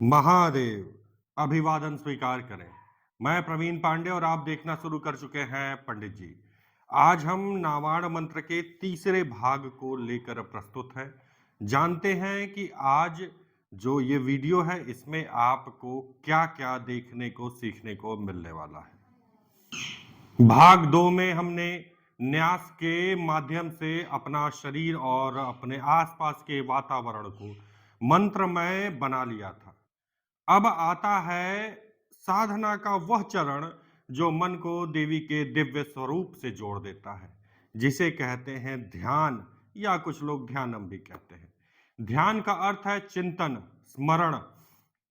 महादेव, अभिवादन स्वीकार करें। मैं प्रवीण पांडे और आप देखना शुरू कर चुके हैं पंडित जी। आज हम नावाण मंत्र के तीसरे भाग को लेकर प्रस्तुत हैं। जानते हैं कि आज जो ये वीडियो है इसमें आपको क्या-क्या देखने को सीखने को मिलने वाला है। भाग 2 में हमने न्यास के माध्यम से अपना शरीर और अपने आसपास के वातावरण को मंत्रमय बना लिया था। अब आता है साधना का वह चरण जो मन को देवी के दिव्य स्वरूप से जोड़ देता है, जिसे कहते हैं ध्यान या कुछ लोग ध्यानम भी कहते हैं। ध्यान का अर्थ है चिंतन, स्मरण।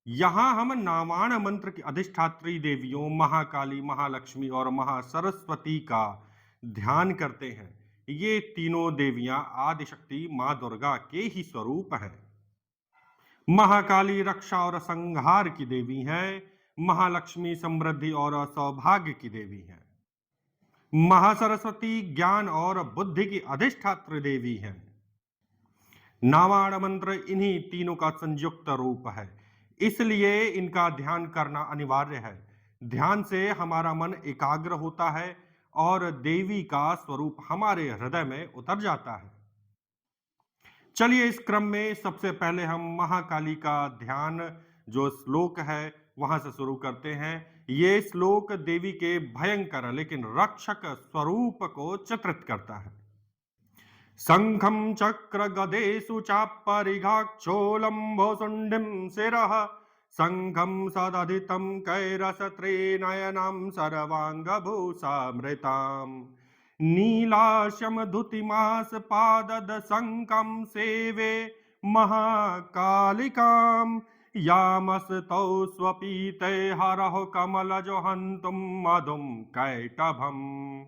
यहाँ हम नावाण मंत्र की अधिष्ठात्री देवियों महाकाली, महालक्ष्मी और महासरस्वती का ध्यान करते हैं। ये तीनों देवियां आदिशक्ति माँ दुर्गा के ही स्वरूप हैं। महाकाली रक्षा और संहार की देवी हैं। महालक्ष्मी समृद्धि और सौभाग्य की देवी हैं। महासरस्वती ज्ञान और बुद्धि की अधिष्ठात्री देवी हैं। नावाण मंत्र इन्हीं तीनों का संयुक्त रूप है, इसलिए इनका ध्यान करना अनिवार्य है। ध्यान से हमारा मन एकाग्र होता है और देवी का स्वरूप हमारे हृदय में उतर जाता है। चलिए इस क्रम में सबसे पहले हम महाकाली का ध्यान जो श्लोक है वहां से शुरू करते हैं। ये श्लोक देवी के भयंकर लेकिन रक्षक स्वरूप को चित्रित करता है। शंखं चक्र गदेषु चापरिघाक्षोलम्भोसुण्डिं शिरः शंखं सदधितं कैरसत्रिनयनं सर्वाङ्गभूषामृताम् नीलाश्यमधुतिमासपाददशङ्कं सेवे महाकालिकां यामस्तौ स्वपीते हरः कमलजो हन्तुं मधुं कैटभम्।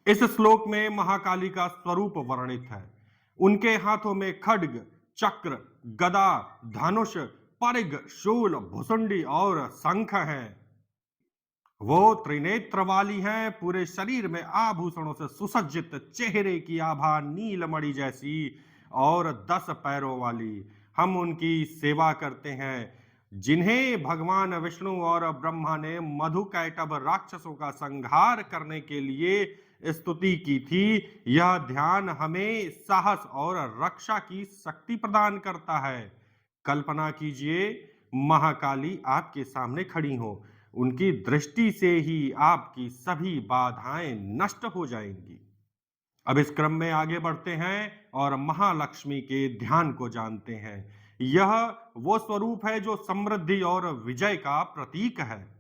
इस श्लोक में महाकाली का स्वरूप वर्णित है। उनके हाथों में खड्ग, चक्र, गदा, धनुष, परिघ, शूल, भुसुंडी और शंख हैं। वो त्रिनेत्र वाली हैं, पूरे शरीर में आभूषणों से सुसज्जित, चेहरे की आभा नीलमणि जैसी और 10 पैरों वाली। हम उनकी सेवा करते हैं, जिन्हें भगवान विष्णु और ब्रह्मा ने मधुकैटभ राक्षसों का संहार करने के लिए स्तुति की थी। यह ध्यान हमें साहस और रक्षा की शक्ति प्रदान करता है। कल्पना कीजिए महाकाली आपके सामने खड़ी हो, उनकी दृष्टि से ही आपकी सभी बाधाएं नष्ट हो जाएंगी। अब इस क्रम में आगे बढ़ते हैं और महालक्ष्मी के ध्यान को जानते हैं। यह वो स्वरूप है जो समृद्धि और विजय का प्रतीक है।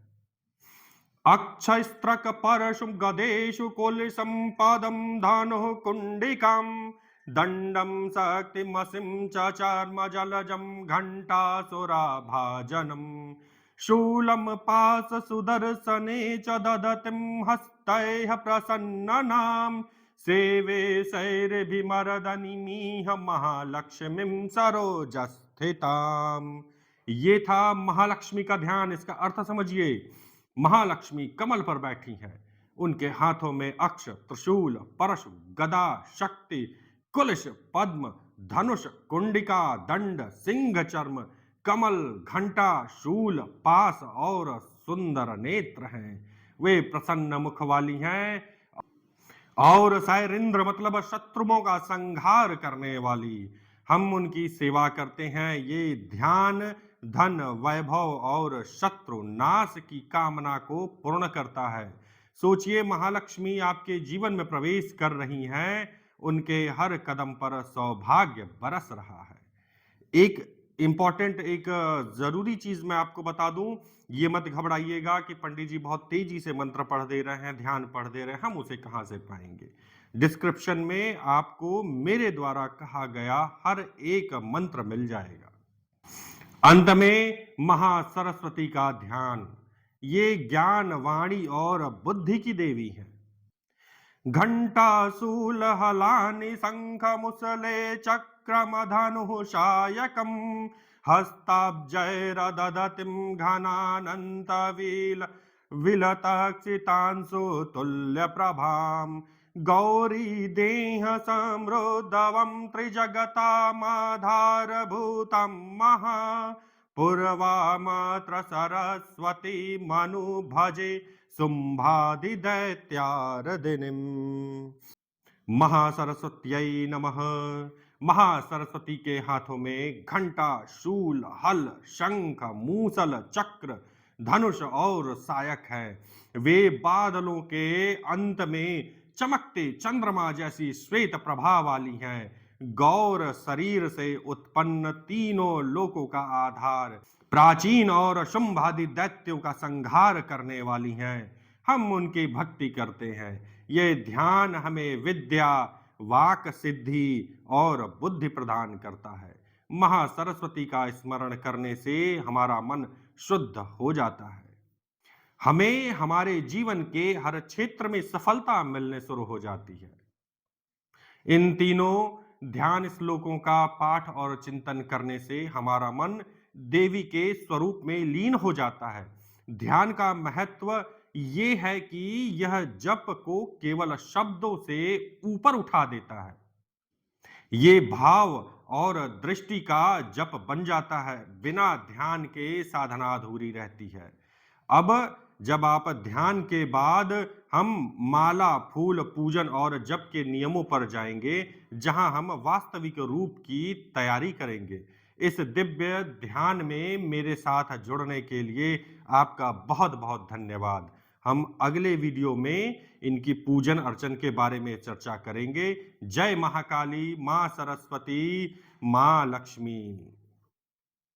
अक्षयस्त्रक परशु गदेषु कुलिशं पदं धानुः कुण्डिकां दण्डं शक्तिमसिं च चर्मजलजं घण्टासुराभाजनं शूलं पाशसुदर्शने च दधतिं हस्तैः प्रसन्ननां सेवे शैर्भिमर्दनीमिह महालक्ष्मीं सरोजस्थिताम्। ये था महालक्ष्मी का ध्यान। इसका अर्थ समझिए। महालक्ष्मी कमल पर बैठी हैं। उनके हाथों में अक्ष, त्रिशूल, परशु, गदा, शक्ति, कुलिश, पद्म, धनुष, कुंडिका, दंड, सिंह चर्म, कमल, घंटा, शूल, पास और सुंदर नेत्र हैं। वे प्रसन्न मुख वाली हैं और सैरिंद्र मतलब शत्रुओं का संहार करने वाली। हम उनकी सेवा करते हैं। ये ध्यान धन, वैभव और शत्रु नाश की कामना को पूर्ण करता है। सोचिए महालक्ष्मी आपके जीवन में प्रवेश कर रही हैं, उनके हर कदम पर सौभाग्य बरस रहा है। एक इंपॉर्टेंट एक जरूरी चीज मैं आपको बता दूं, ये मत घबराइएगा कि पंडित जी बहुत तेजी से मंत्र पढ़ दे रहे हैं, ध्यान पढ़ दे रहे हैं, हम उसे कहां से पाएंगे। डिस्क्रिप्शन में आपको मेरे द्वारा कहा गया हर एक मंत्र मिल जाएगा। अंत में महासरस्वती का ध्यान। ये ज्ञान, वाणी और बुद्धि की देवी है। घंटा शूल हलानि शंख मुसले चक्रमधनुः शायकम् हस्ताब्जैरदधतिं घनानन्तविल विलतक्षितांशु तुल्यप्रभां गौरी देह समृद्धवं त्रिजगतामाधारभूतं महा पूर्वामात्र सरस्वती मनु भजे शुंभादि दैत्यारदिनिम्। महासरस्वत्यै नमः। महासरस्वती के हाथों में घंटा, शूल, हल, शंख, मूसल, चक्र, धनुष और सायक है। वे बादलों के अंत में चमकते चंद्रमा जैसी श्वेत प्रभा वाली हैं। गौर शरीर से उत्पन्न तीनों लोकों का आधार, प्राचीन और शुंभादि दैत्यों का संहार करने वाली हैं। हम उनकी भक्ति करते हैं। ये ध्यान हमें विद्या, वाक सिद्धि और बुद्धि प्रदान करता है। महासरस्वती का स्मरण करने से हमारा मन शुद्ध हो जाता है। हमें हमारे जीवन के हर क्षेत्र में सफलता मिलने शुरू हो जाती है। इन तीनों ध्यान श्लोकों का पाठ और चिंतन करने से हमारा मन देवी के स्वरूप में लीन हो जाता है। ध्यान का महत्व ये है कि यह जप को केवल शब्दों से ऊपर उठा देता है। ये भाव और दृष्टि का जप बन जाता है। बिना ध्यान के साधना अधूरी रहती है। अब जब आप ध्यान के बाद हम माला, फूल, पूजन और जप के नियमों पर जाएंगे, जहां हम वास्तविक रूप की तैयारी करेंगे। इस दिव्य ध्यान में मेरे साथ जुड़ने के लिए आपका बहुत बहुत धन्यवाद। हम अगले वीडियो में इनकी पूजन अर्चन के बारे में चर्चा करेंगे। जय महाकाली, मां सरस्वती, मां लक्ष्मी।